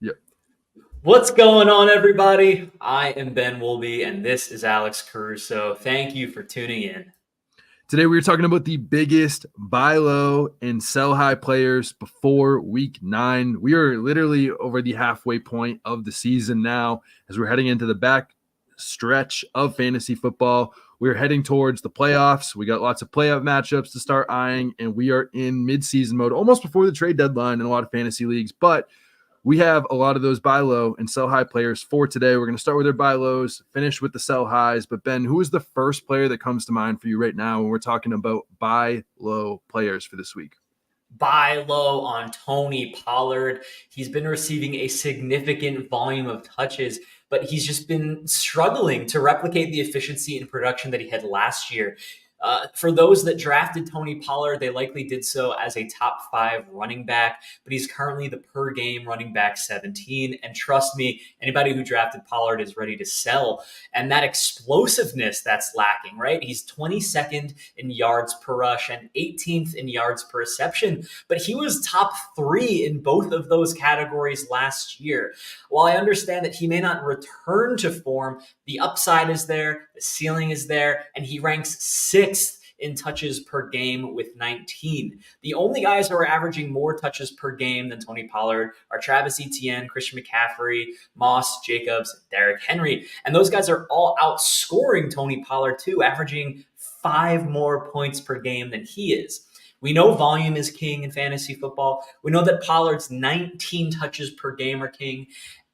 Yep. What's going on, everybody? I am Ben Wolby, and this is Alex Caruso. Thank you for tuning in. Today we were talking about the biggest buy low and sell high players before week 9. We are literally over the halfway point of the season now as we're heading into the back stretch of fantasy football. We're heading towards the playoffs. We got lots of playoff matchups to start eyeing, and we are in mid-season mode almost before the trade deadline in a lot of fantasy leagues. But we have a lot of those buy low and sell high players for today. We're going to start with our buy lows, finish with the sell highs. But Ben, who is the first player that comes to mind for you right now when we're talking about buy low players for this week? Buy low on Tony Pollard. He's been receiving a significant volume of touches, but he's just been struggling to replicate the efficiency and production that he had last year. For those that drafted Tony Pollard, they likely did so as a top 5 running back, but he's currently the per game running back 17. And trust me, anybody who drafted Pollard is ready to sell. And that explosiveness that's lacking, right? He's 22nd in yards per rush and 18th in yards per reception, but he was top 3 in both of those categories last year. While I understand that he may not return to form, the upside is there, the ceiling is there, and he ranks 6th in touches per game with 19. The only guys who are averaging more touches per game than Tony Pollard are Travis Etienne, Christian McCaffrey, Moss, Jacobs, Derrick Henry. And those guys are all outscoring Tony Pollard too, averaging 5 more points per game than he is. We know volume is king in fantasy football. We know that Pollard's 19 touches per game are king.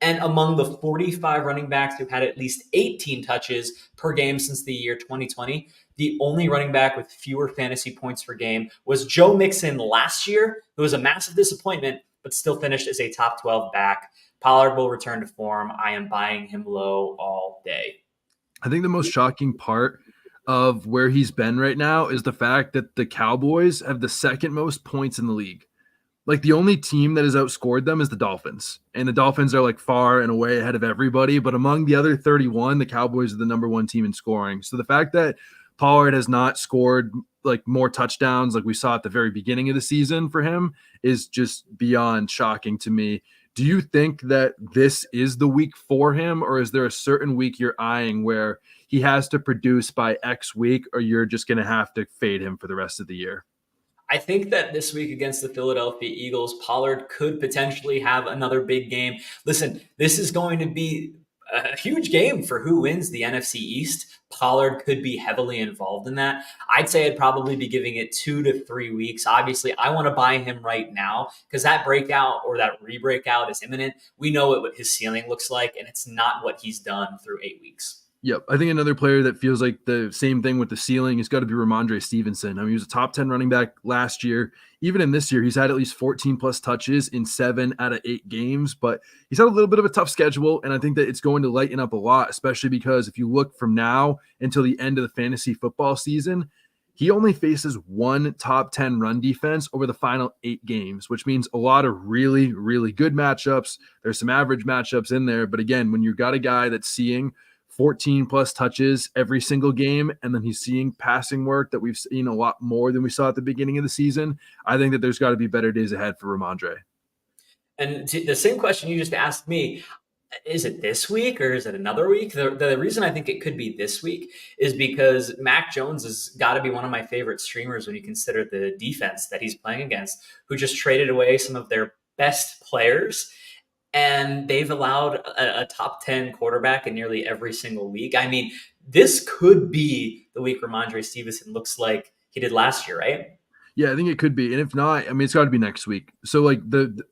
And among the 45 running backs who've had at least 18 touches per game since the year 2020, the only running back with fewer fantasy points per game was Joe Mixon last year, who was a massive disappointment, but still finished as a top 12 back. Pollard will return to form. I am buying him low all day. I think the most shocking part of where he's been right now is the fact that the Cowboys have the second most points in the league. Like the only team that has outscored them is the Dolphins. And the Dolphins are like far and away ahead of everybody. But among the other 31, the Cowboys are the number 1 team in scoring. So the fact that Pollard has not scored like more touchdowns like we saw at the very beginning of the season for him is just beyond shocking to me. Do you think that this is the week for him, or is there a certain week you're eyeing where he has to produce by X week, or you're just going to have to fade him for the rest of the year? I think that this week against the Philadelphia Eagles, Pollard could potentially have another big game. Listen, this is going to be a huge game for who wins the NFC East. Pollard could be heavily involved in that. I'd say I'd probably be giving it 2 to 3 weeks. Obviously, I want to buy him right now because that breakout or that re-breakout is imminent. We know what his ceiling looks like, and it's not what he's done through 8 weeks. Yep. I think another player that feels like the same thing with the ceiling has got to be Rhamondre Stevenson. I mean, he was a top 10 running back last year. Even in this year, he's had at least 14 plus touches in 7 out of 8 games, but he's had a little bit of a tough schedule. And I think that it's going to lighten up a lot, especially because if you look from now until the end of the fantasy football season, he only faces 1 top 10 run defense over the final 8 games, which means a lot of really, really good matchups. There's some average matchups in there. But again, when you've got a guy that's seeing 14 plus touches every single game, and then he's seeing passing work that we've seen a lot more than we saw at the beginning of the season, I think that there's got to be better days ahead for Rhamondre. And the same question you just asked me, is it this week or is it another week? The reason I think it could be this week is because Mac Jones has got to be one of my favorite streamers when you consider the defense that he's playing against, who just traded away some of their best players. And they've allowed a top 10 quarterback in nearly every single week. I mean, this could be the week Rhamondre Stevenson looks like he did last year, right? Yeah, I think it could be. And if not, I mean, it's got to be next week. So like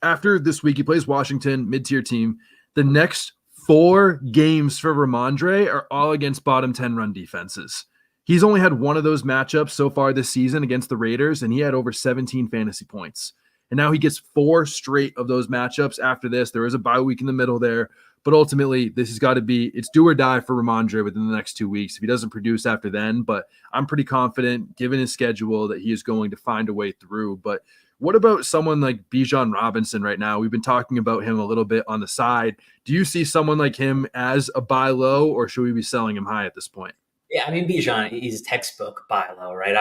after this week, he plays Washington, mid-tier team. The next 4 games for Rhamondre are all against bottom 10 run defenses. He's only had one of those matchups so far this season against the Raiders, and he had over 17 fantasy points. And now he gets 4 straight of those matchups after this. There is a bye week in the middle there. But ultimately, this has got to be, it's do or die for Rhamondre within the next 2 weeks if he doesn't produce after then. But I'm pretty confident, given his schedule, that he is going to find a way through. But what about someone like Bijan Robinson right now? We've been talking about him a little bit on the side. Do you see someone like him as a buy low, or should we be selling him high at this point? Yeah, I mean Bijan, he's textbook buy low, right?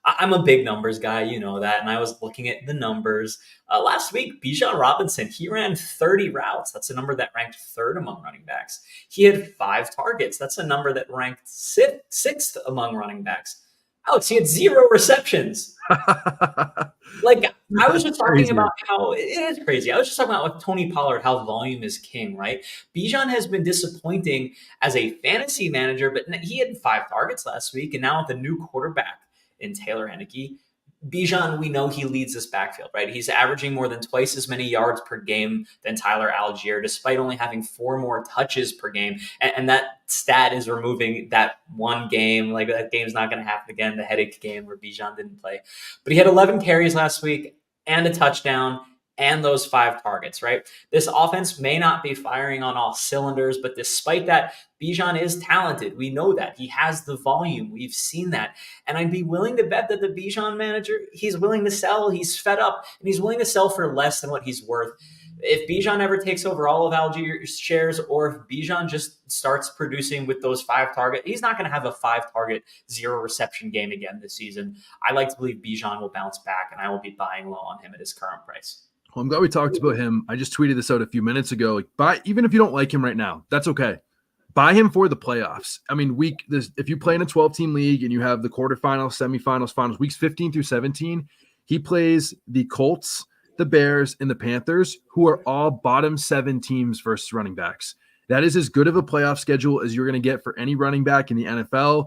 I'm a big numbers guy, you know that, and I was looking at the numbers last week. Bijan Robinson, he ran 30 routes. That's a number that ranked third among running backs. He had 5 targets. That's a number that ranked sixth among running backs. Alex, he had 0 receptions. Like I was That's just talking crazy. about how it is crazy. I was just talking about with Tony Pollard, how volume is king, right? Bijan has been disappointing as a fantasy manager, but he had 5 targets last week, and now with a new quarterback in Taylor Heineke, Bijan, we know he leads this backfield, right? He's averaging more than twice as many yards per game than Tyler Algier, despite only having 4 more touches per game. And that stat is removing that one game. Like that game's not going to happen again, the headache game where Bijan didn't play. But he had 11 carries last week and a touchdown and those 5 targets, right? This offense may not be firing on all cylinders, but despite that, Bijan is talented. We know that. He has the volume. We've seen that. And I'd be willing to bet that the Bijan manager, he's willing to sell. He's fed up, and he's willing to sell for less than what he's worth. If Bijan ever takes over all of Algier's shares, or if Bijan just starts producing with those 5 targets, he's not going to have a 5 target, 0 reception game again this season. I like to believe Bijan will bounce back, and I will be buying low on him at his current price. Well, I'm glad we talked about him. I just tweeted this out a few minutes ago. Even if you don't like him right now, that's okay. Buy him for the playoffs. I mean, if you play in a 12-team league and you have the quarterfinals, semifinals, finals, weeks 15 through 17, he plays the Colts, the Bears, and the Panthers, who are all bottom 7 teams versus running backs. That is as good of a playoff schedule as you're going to get for any running back in the NFL.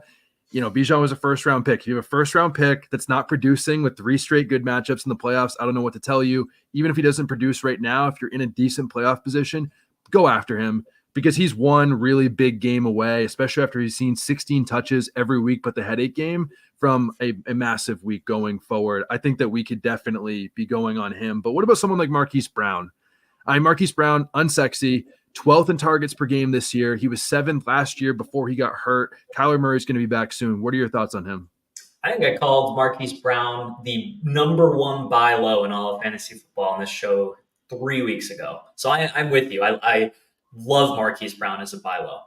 You know, Bijan was a first-round pick. If you have a first-round pick that's not producing with 3 straight good matchups in the playoffs, I don't know what to tell you. Even if he doesn't produce right now, if you're in a decent playoff position, go after him because he's one really big game away, especially after he's seen 16 touches every week but the headache game from a massive week going forward. I think that we could definitely be going on him. But what about someone like Marquise Brown? Marquise Brown, unsexy, 12th in targets per game this year. He was 7th last year before he got hurt. Kyler Murray's going to be back soon. What are your thoughts on him? I think I called Marquise Brown the #1 buy low in all of fantasy football on this show 3 weeks ago. So I'm with you. I love Marquise Brown as a buy low.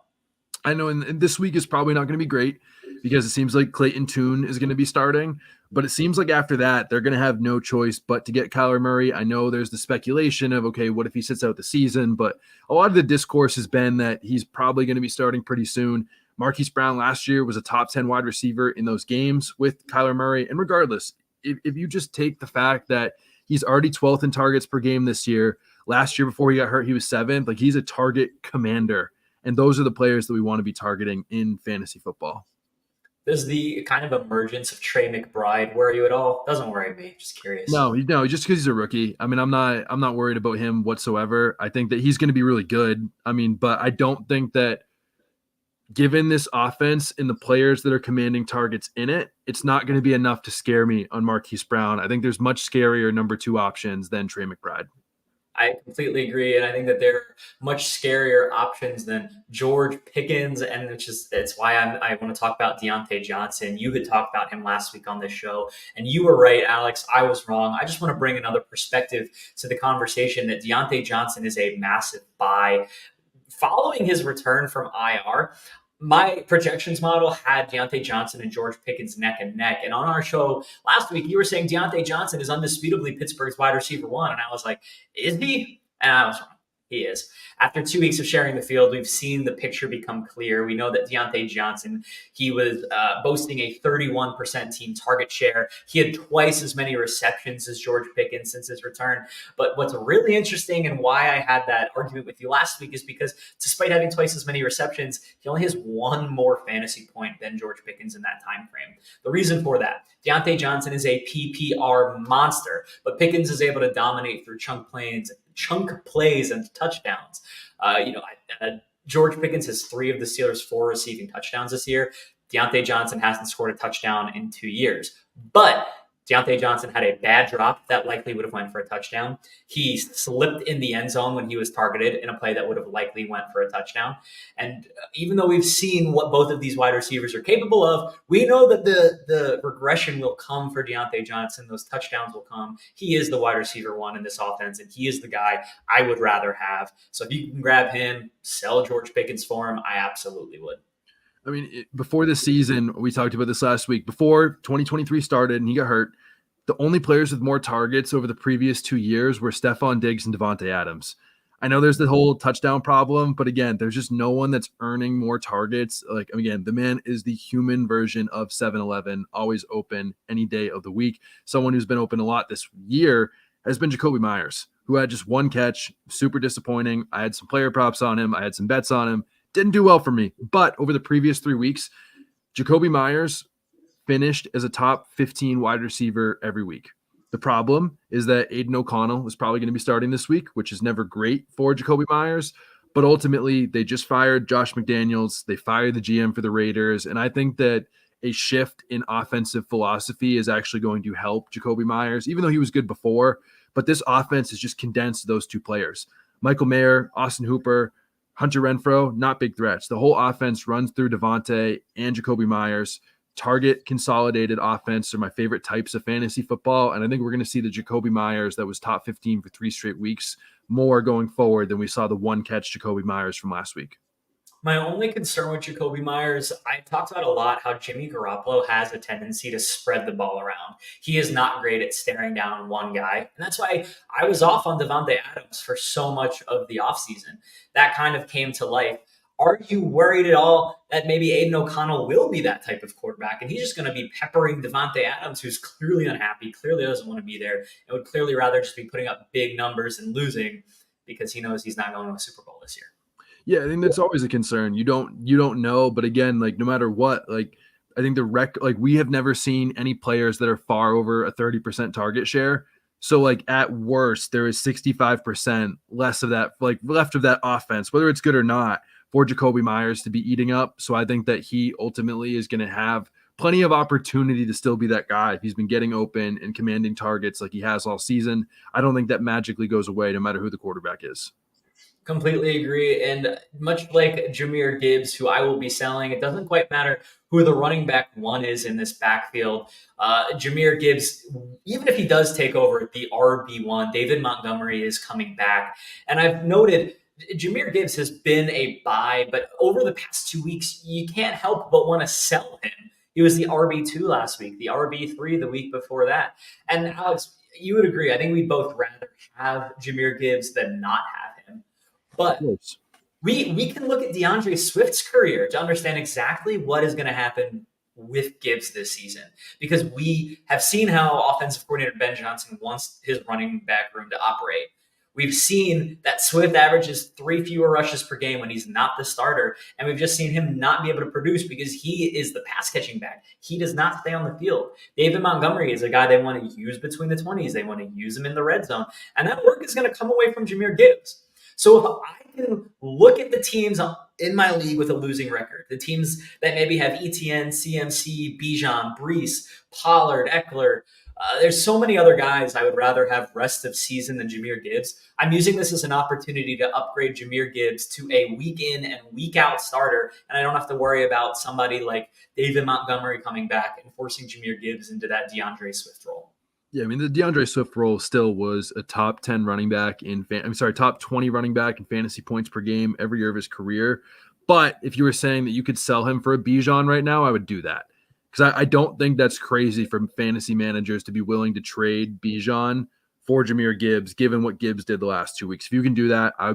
I know, and this week is probably not going to be great because it seems like Clayton Tune is going to be starting. But it seems like after that, they're going to have no choice but to get Kyler Murray. I know there's the speculation of, okay, what if he sits out the season? But a lot of the discourse has been that he's probably going to be starting pretty soon. Marquise Brown last year was a top 10 wide receiver in those games with Kyler Murray. And regardless, if you just take the fact that he's already 12th in targets per game this year, last year before he got hurt, he was 7th. Like he's a target commander. And those are the players that we want to be targeting in fantasy football. Does the kind of emergence of Trey McBride worry you at all? Doesn't worry me. Just curious. No, just because he's a rookie. I mean, I'm not worried about him whatsoever. I think that he's going to be really good. I mean, but I don't think that given this offense and the players that are commanding targets in it, it's not going to be enough to scare me on Marquise Brown. I think there's much scarier number 2 options than Trey McBride. I completely agree, and I think that they're much scarier options than George Pickens, and it's why I want to talk about Diontae Johnson. You had talked about him last week on this show, and you were right, Alex. I was wrong. I just want to bring another perspective to the conversation that Diontae Johnson is a massive buy. Following his return from IR, my projections model had Diontae Johnson and George Pickens neck and neck. And on our show last week, you were saying Diontae Johnson is undisputably Pittsburgh's wide receiver 1. And I was like, is he? And I was wrong. He is. After 2 weeks of sharing the field, we've seen the picture become clear. We know that Diontae Johnson, he was boasting a 31% team target share. He had twice as many receptions as George Pickens since his return. But what's really interesting and why I had that argument with you last week is because despite having twice as many receptions, he only has 1 more fantasy point than George Pickens in that time frame. The reason for that, Diontae Johnson is a PPR monster, but Pickens is able to dominate through chunk plays and touchdowns. George Pickens has 3 of the Steelers' 4 receiving touchdowns this year. Diontae Johnson hasn't scored a touchdown in 2 years. But Diontae Johnson had a bad drop that likely would have went for a touchdown. He slipped in the end zone when he was targeted in a play that would have likely went for a touchdown. And even though we've seen what both of these wide receivers are capable of, we know that the regression will come for Diontae Johnson. Those touchdowns will come. He is the wide receiver 1 in this offense, and he is the guy I would rather have. So if you can grab him, sell George Pickens for him, I absolutely would. I mean, before this season, we talked about this last week. Before 2023 started and he got hurt, the only players with more targets over the previous 2 years were Stephon Diggs and Devontae Adams. I know there's the whole touchdown problem, but again, there's just no one that's earning more targets. Like, again, the man is the human version of 7-Eleven, always open any day of the week. Someone who's been open a lot this year has been Jakobi Meyers, who had just one catch, super disappointing. I had some player props on him. I had some bets on him. Didn't do well for me. But over the previous 3 weeks, Jakobi Meyers finished as a top 15 wide receiver every week. The problem is that Aiden O'Connell is probably going to be starting this week, which is never great for Jakobi Meyers. But ultimately, they just fired Josh McDaniels. They fired the GM for the Raiders. And I think that a shift in offensive philosophy is actually going to help Jakobi Meyers, even though he was good before. But this offense has just condensed those two players. Michael Mayer, Austin Hooper, Hunter Renfrow, not big threats. The whole offense runs through Devontae and Jakobi Meyers. Target consolidated offense are my favorite types of fantasy football. And I think we're going to see the Jakobi Meyers that was top 15 for 3 straight weeks more going forward than we saw the one catch Jakobi Meyers from last week. My only concern with Jakobi Meyers, I talked about a lot how Jimmy Garoppolo has a tendency to spread the ball around. He is not great at staring down one guy. And that's why I was off on Devontae Adams for so much of the offseason. That kind of came to life. Are you worried at all that maybe Aiden O'Connell will be that type of quarterback and he's just going to be peppering Devontae Adams, who's clearly unhappy, clearly doesn't want to be there, and would clearly rather just be putting up big numbers and losing because he knows he's not going to a Super Bowl this year? Yeah, I think that's always a concern. You don't know, but again, like no matter what, like I think we have never seen any players that are far over a 30% target share. So like at worst, there is 65% less of that, like left of that offense, whether it's good or not, for Jakobi Meyers to be eating up. So I think that he ultimately is going to have plenty of opportunity to still be that guy. If he's been getting open and commanding targets like he has all season, I don't think that magically goes away no matter who the quarterback is. Completely agree. And much like Jahmyr Gibbs, who I will be selling, it doesn't quite matter who the running back one is in this backfield. Jahmyr Gibbs, even if he does take over the RB1, David Montgomery is coming back. And I've noted Jahmyr Gibbs has been a buy, but over the past 2 weeks, you can't help but want to sell him. He was the RB2 last week, the RB3 the week before that. And Alex, you would agree. I think we'd both rather have Jahmyr Gibbs than not have him. But we can look at DeAndre Swift's career to understand exactly what is going to happen with Gibbs this season, because we have seen how offensive coordinator Ben Johnson wants his running back room to operate. We've seen that Swift averages 3 fewer rushes per game when he's not the starter, and we've just seen him not be able to produce because he is the pass-catching back. He does not stay on the field. David Montgomery is a guy they want to use between the 20s. They want to use him in the red zone, and that work is going to come away from Jahmyr Gibbs. So if I can look at the teams in my league with a losing record, the teams that maybe have ETN, CMC, Bijan, Brees, Pollard, Eckler, there's so many other guys I would rather have rest of season than Jahmyr Gibbs. I'm using this as an opportunity to upgrade Jahmyr Gibbs to a week in and week out starter, and I don't have to worry about somebody like David Montgomery coming back and forcing Jahmyr Gibbs into that DeAndre Swift role. Yeah, I mean, the DeAndre Swift role still was a top 10 running back top 20 running back in fantasy points per game every year of his career. But if you were saying that you could sell him for a Bijan right now, I would do that. Because I don't think that's crazy for fantasy managers to be willing to trade Bijan for Jahmyr Gibbs, given what Gibbs did the last 2 weeks. If you can do that, I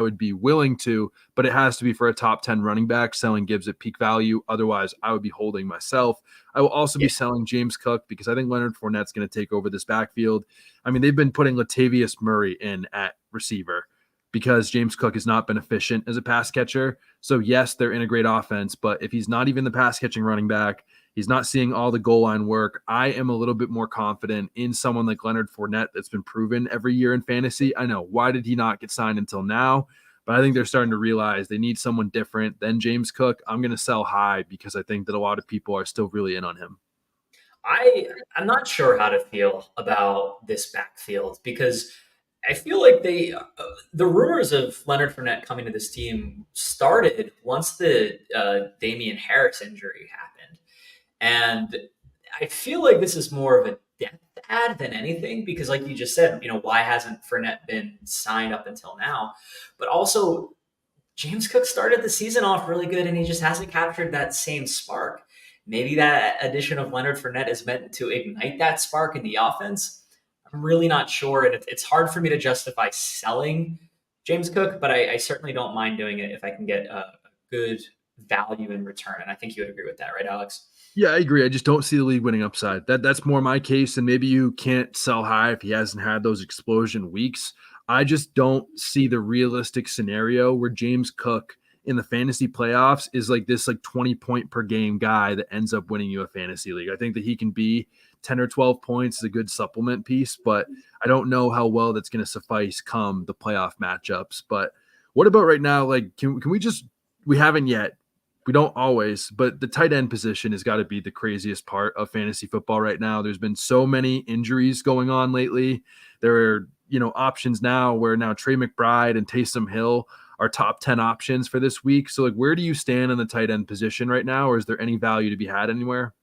would be willing to, but it has to be for a top 10 running back, selling Gibbs at peak value. Otherwise, I would be holding myself. I will also be selling James Cook because I think Leonard Fournette's going to take over this backfield. I mean, they've been putting Latavius Murray in at receiver because James Cook has not been efficient as a pass catcher. So yes, they're in a great offense, but if he's not even the pass catching running back, he's not seeing all the goal line work. I am a little bit more confident in someone like Leonard Fournette that's been proven every year in fantasy. I know, why did he not get signed until now? But I think they're starting to realize they need someone different than James Cook. I'm going to sell high because I think that a lot of people are still really in on him. I'm not sure how to feel about this backfield because I feel like the rumors of Leonard Fournette coming to this team started once the Damian Harris injury happened. And I feel like this is more of a depth add than anything because, like you just said, why hasn't Fournette been signed up until now? But also, James Cook started the season off really good, and he just hasn't captured that same spark. Maybe that addition of Leonard Fournette is meant to ignite that spark in the offense. I'm really not sure, and it's hard for me to justify selling James Cook, but I certainly don't mind doing it if I can get a good value in return. And I think you would agree with that, right, Alex? Yeah, I agree. I just don't see the league winning upside. That's more my case. And maybe you can't sell high if he hasn't had those explosion weeks. I just don't see the realistic scenario where James Cook in the fantasy playoffs is like this 20 point per game guy that ends up winning you a fantasy league. I think that he can be 10 or 12 points is a good supplement piece, but I don't know how well that's going to suffice come the playoff matchups. But what about right now? Like, can we haven't yet. We don't always, but the tight end position has got to be the craziest part of fantasy football right now. There's been so many injuries going on lately. There are, options now where now Trey McBride and Taysom Hill are top 10 options for this week. So like, where do you stand on the tight end position right now? Or is there any value to be had anywhere?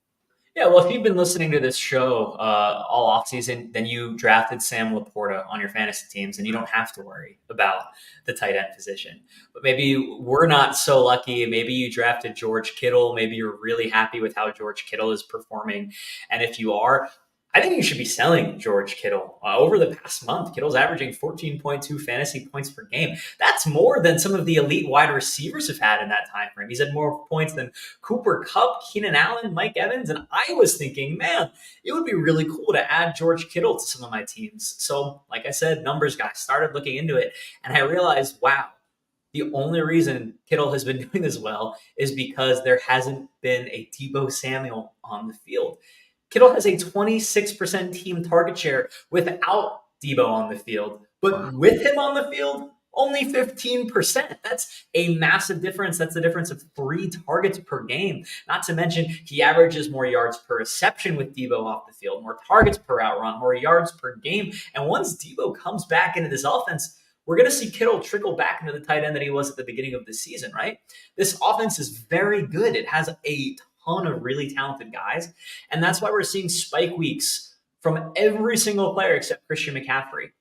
Yeah, well, if you've been listening to this show all offseason, then you drafted Sam Laporta on your fantasy teams, and you don't have to worry about the tight end position. But maybe we're not so lucky. Maybe you drafted George Kittle. Maybe you're really happy with how George Kittle is performing. And if you are, I think you should be selling George Kittle. Over the past month, Kittle's averaging 14.2 fantasy points per game. That's more than some of the elite wide receivers have had in that time frame. He's had more points than Cooper Kupp, Keenan Allen, Mike Evans. And I was thinking, man, it would be really cool to add George Kittle to some of my teams. So, like I said, numbers guy, started looking into it. And I realized, wow, the only reason Kittle has been doing this well is because there hasn't been a Deebo Samuel on the field. Kittle has a 26% team target share without Deebo on the field, but with him on the field, only 15%. That's a massive difference. That's the difference of 3 targets per game. Not to mention, he averages more yards per reception with Deebo off the field, more targets per out run, more yards per game. And once Deebo comes back into this offense, we're going to see Kittle trickle back into the tight end that he was at the beginning of the season, right? This offense is very good. It has a ton of really talented guys. And that's why we're seeing spike weeks from every single player except Christian McCaffrey.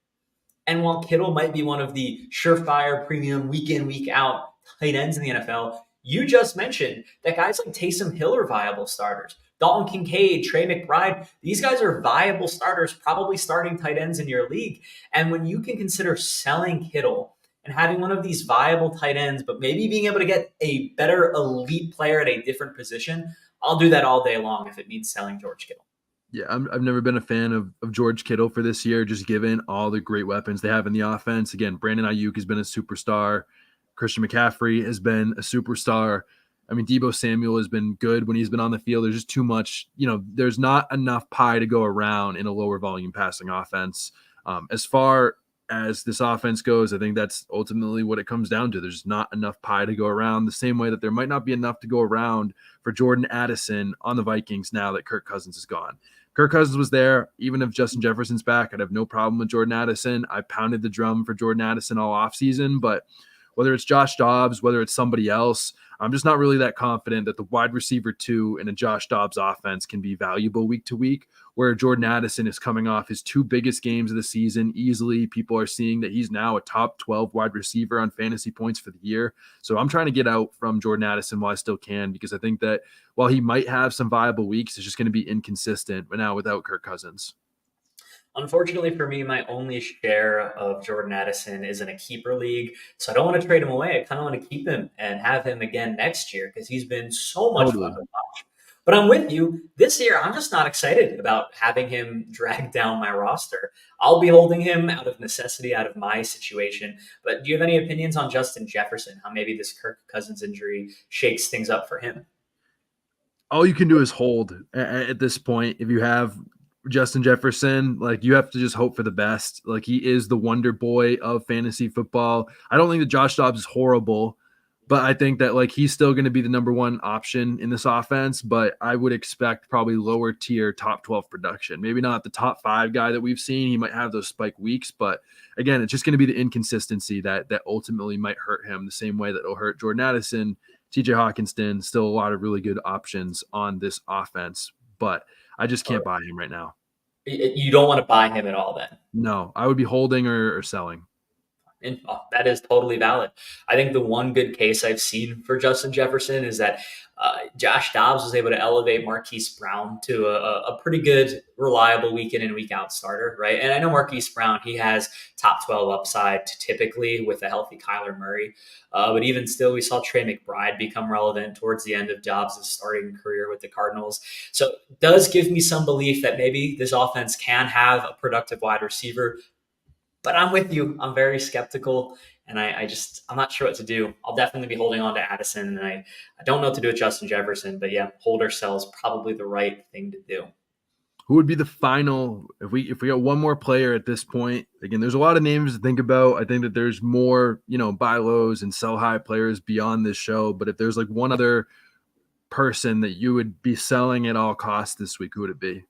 And while Kittle might be one of the surefire premium week in, week out tight ends in the NFL, you just mentioned that guys like Taysom Hill are viable starters. Dalton Kincaid, Trey McBride, these guys are viable starters, probably starting tight ends in your league. And when you can consider selling Kittle and having one of these viable tight ends, but maybe being able to get a better elite player at a different position, I'll do that all day long if it means selling George Kittle. Yeah, I've never been a fan of George Kittle for this year, just given all the great weapons they have in the offense. Again, Brandon Ayuk has been a superstar. Christian McCaffrey has been a superstar. I mean, Deebo Samuel has been good when he's been on the field. There's just too much, there's not enough pie to go around in a lower volume passing offense. As far as this offense goes, I think that's ultimately what it comes down to. There's not enough pie to go around, the same way that there might not be enough to go around for Jordan Addison on the Vikings now that Kirk Cousins is gone. Kirk Cousins was there. Even if Justin Jefferson's back, I'd have no problem with Jordan Addison. I pounded the drum for Jordan Addison all offseason, but whether it's Josh Dobbs, whether it's somebody else, I'm just not really that confident that the wide receiver 2 in a Josh Dobbs offense can be valuable week to week, where Jordan Addison is coming off his 2 biggest games of the season easily. People are seeing that he's now a top 12 wide receiver on fantasy points for the year. So I'm trying to get out from Jordan Addison while I still can, because I think that while he might have some viable weeks, it's just going to be inconsistent now without Kirk Cousins. Unfortunately for me, my only share of Jordan Addison is in a keeper league. So I don't want to trade him away. I kind of want to keep him and have him again next year because he's been so much fun to watch. But I'm with you. This year, I'm just not excited about having him drag down my roster. I'll be holding him out of necessity, out of my situation. But do you have any opinions on Justin Jefferson, how maybe this Kirk Cousins injury shakes things up for him? All you can do is hold at this point. If you have Justin Jefferson, like, you have to just hope for the best. Like, he is the wonder boy of fantasy football. I don't think that Josh Dobbs is horrible, but I think that like he's still going to be the number 1 option in this offense. But I would expect probably lower tier top 12 production. Maybe not the top 5 guy that we've seen. He might have those spike weeks, but again, it's just going to be the inconsistency that ultimately might hurt him the same way that it'll hurt Jordan Addison, TJ Hawkinson. Still a lot of really good options on this offense, but I just can't buy him right now. You don't want to buy him at all then? No, I would be holding or selling. And that is totally valid. I think the one good case I've seen for Justin Jefferson is that Josh Dobbs was able to elevate Marquise Brown to a pretty good, reliable week in and week out starter, right? And I know Marquise Brown, he has top 12 upside typically with a healthy Kyler Murray. But even still, we saw Trey McBride become relevant towards the end of Dobbs' starting career with the Cardinals. So it does give me some belief that maybe this offense can have a productive wide receiver. But I'm with you. I'm very skeptical, and I'm not sure what to do. I'll definitely be holding on to Addison, and I don't know what to do with Justin Jefferson. But yeah, hold or sell is probably the right thing to do. Who would be the final if we got one more player at this point? Again, there's a lot of names to think about. I think that there's more, buy lows and sell high players beyond this show. But if there's like one other person that you would be selling at all costs this week, who would it be?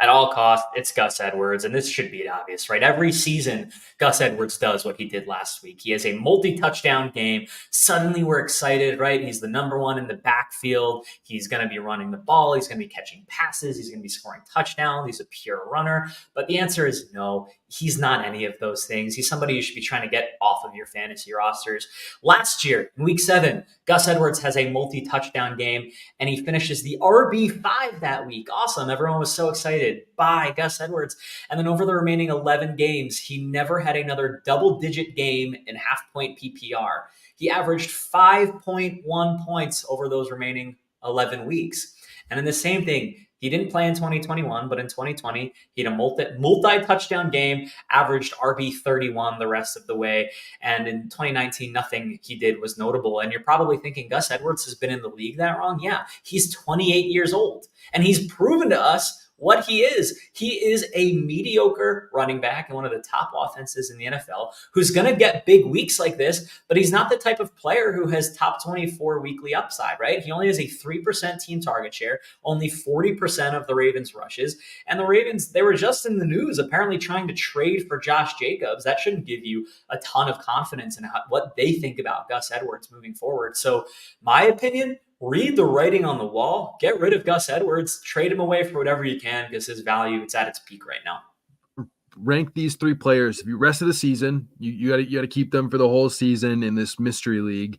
At all costs, it's Gus Edwards, and this should be obvious, right? Every season, Gus Edwards does what he did last week. He has a multi-touchdown game. Suddenly, we're excited, right? He's the number one in the backfield. He's going to be running the ball. He's going to be catching passes. He's going to be scoring touchdowns. He's a pure runner. But the answer is no. He's not any of those things. He's somebody you should be trying to get off of your fantasy rosters. Last year, in week 7, Gus Edwards has a multi-touchdown game, and he finishes the RB5 that week. Awesome. Everyone was so excited. Bye, Gus Edwards. And then over the remaining 11 games, he never had another double-digit game in half-point PPR. He averaged 5.1 points over those remaining 11 weeks. And in the same thing, he didn't play in 2021, but in 2020, he had a multi-touchdown game, averaged RB31 the rest of the way. And in 2019, nothing he did was notable. And you're probably thinking, Gus Edwards has been in the league that long? Yeah, he's 28 years old. And he's proven to us what he is. He is a mediocre running back in one of the top offenses in the NFL who's going to get big weeks like this, but he's not the type of player who has top 24 weekly upside, right? He only has a 3% team target share, only 40% of the Ravens rushes. And the Ravens, they were just in the news apparently trying to trade for Josh Jacobs. That shouldn't give you a ton of confidence in what they think about Gus Edwards moving forward. So my opinion, read the writing on the wall, get rid of Gus Edwards, trade him away for whatever you can because his value, it's at its peak right now. Rank these 3 players. If you rest of the season, you got to keep them for the whole season in this mystery league.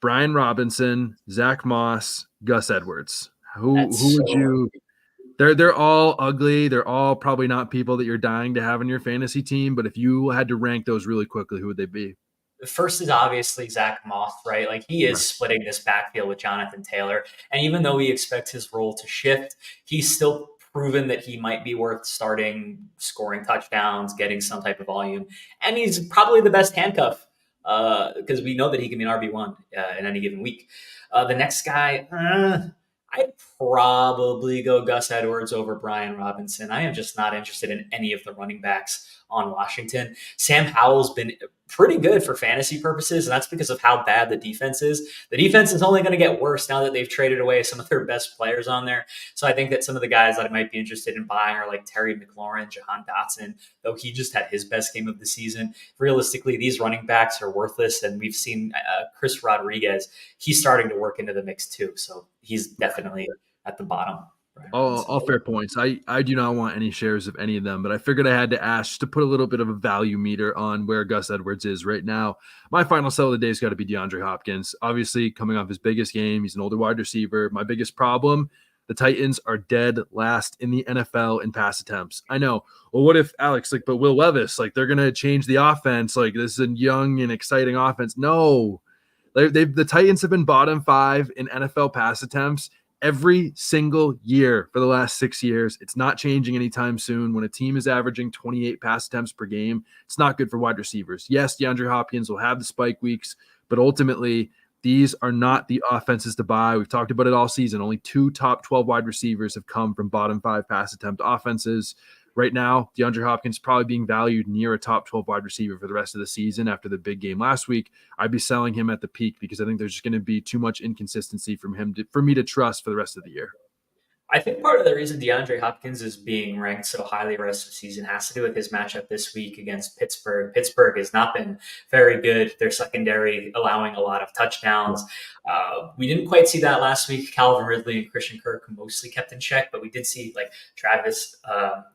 Bijan Robinson, Zach Moss, Gus Edwards. Who would you? They're all ugly. They're all probably not people that you're dying to have in your fantasy team. But if you had to rank those really quickly, who would they be? The first is obviously Zach Moss, right? Like he is splitting this backfield with Jonathan Taylor. And even though we expect his role to shift, he's still proven that he might be worth starting, scoring touchdowns, getting some type of volume. And he's probably the best handcuff because we know that he can be an RB1 in any given week. The next guy, I'd probably go Gus Edwards over Bijan Robinson. I am just not interested in any of the running backs on Washington. Sam Howell's been pretty good for fantasy purposes, and that's because of how bad the defense is. The defense is only going to get worse now that they've traded away some of their best players on there. So I think that some of the guys that I might be interested in buying are like Terry McLaurin, Jahan Dotson, though he just had his best game of the season. Realistically, these running backs are worthless, and we've seen Chris Rodriguez, he's starting to work into the mix too. So he's definitely at the bottom. All fair points. I do not want any shares of any of them, but I figured I had to ask just to put a little bit of a value meter on where Gus Edwards is right now. My final sell of the day has got to be DeAndre Hopkins. Obviously, coming off his biggest game, he's an older wide receiver. My biggest problem, the Titans are dead last in the NFL in pass attempts. I know. Well, what if Alex, but Will Levis, they're going to change the offense. This is a young and exciting offense. No, the Titans have been bottom 5 in NFL pass attempts every single year for the last 6 years. It's not changing anytime soon. When a team is averaging 28 pass attempts per game, it's not good for wide receivers. Yes, DeAndre Hopkins will have the spike weeks, but ultimately these are not the offenses to buy. We've talked about it all season. Only 2 top 12 wide receivers have come from bottom 5 pass attempt offenses. Right now, DeAndre Hopkins is probably being valued near a top 12 wide receiver for the rest of the season after the big game last week. I'd be selling him at the peak because I think there's just going to be too much inconsistency from him for me to trust for the rest of the year. I think part of the reason DeAndre Hopkins is being ranked so highly the rest of the season has to do with his matchup this week against Pittsburgh. Pittsburgh has not been very good. Their secondary allowing a lot of touchdowns. We didn't quite see that last week. Calvin Ridley and Christian Kirk mostly kept in check, but we did see Travis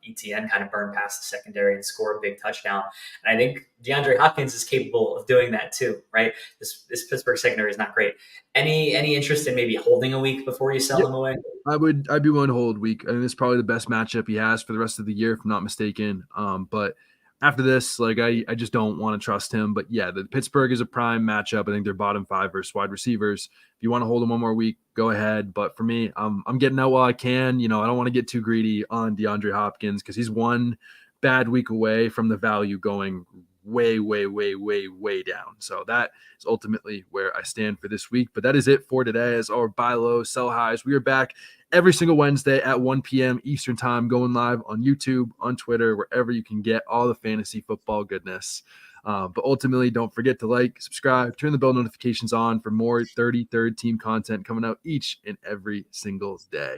Etienne kind of burn past the secondary and score a big touchdown. And I think DeAndre Hopkins is capable of doing that too, right? This Pittsburgh secondary is not great. Any interest in maybe holding a week before you sell him away? I'd be willing to hold a week. I think it's probably the best matchup he has for the rest of the year, if I'm not mistaken. But after this, like I just don't want to trust him. But yeah, the Pittsburgh is a prime matchup. I think they're bottom 5 versus wide receivers. If you want to hold him one more week, go ahead. But for me, I'm getting out while I can. I don't want to get too greedy on DeAndre Hopkins because he's one bad week away from the value going way, way, way, way, way down. So that is ultimately where I stand for this week. But that is it for today. As our buy low, sell highs, we are back every single Wednesday at 1 p.m. Eastern time, going live on YouTube, on Twitter, wherever you can get all the fantasy football goodness. But ultimately, don't forget to like, subscribe, turn the bell notifications on for more 33rd team content coming out each and every single day.